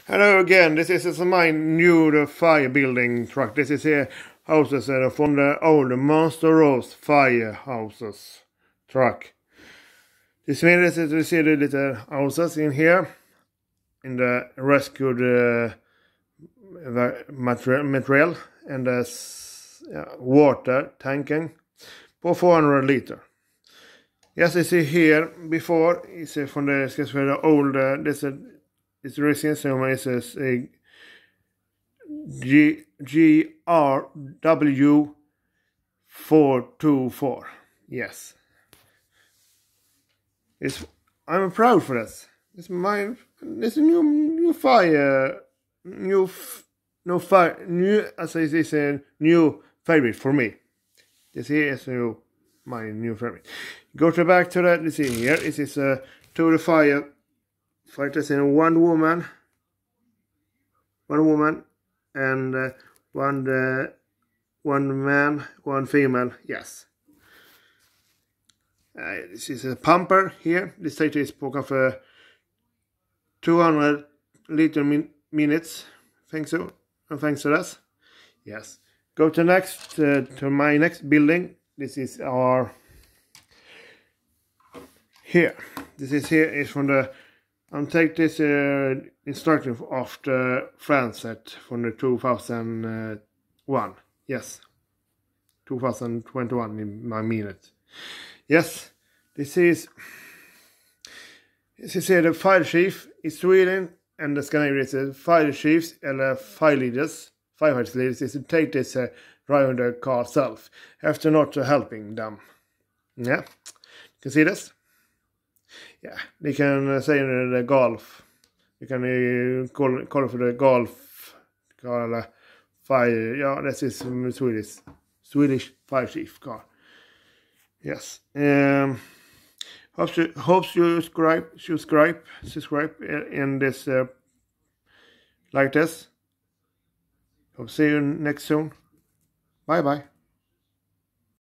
Hello again, this is my new fire building truck. This is here houses from the old Mönsterås firehouses truck. This means that we see the little houses in here, in the rescued material and the water tanking for 400 liter. Yes, I see here before is from the old this residence number is a GRW 424. Yes, I'm proud for this. This a new fire, as I say, new favorite for me. This here is my new favorite. Go back to that. Let's see here. This is to the firefighters and one woman, and one man, one female. Yes. This is a pumper here. This station is spoken for 200 liter minutes. Thanks to that. Yes. Go to my next building. This is our here. This is here is from the. I'll take this instruction of the Franset from the 2001. Yes, 2021 in my minute. Yes, this is here the fire chief in Sweden and the Scandinavia is the fire chiefs and the fire leaders. Firefighter leaders is to take this driving the car self after not helping them. Yeah, you can see this. Yeah, they can say the golf. You can call for the golf car fire. Yeah, that is Swedish fire chief car. Yes. Hope you subscribe in this like this. Hope see you next soon. Bye bye.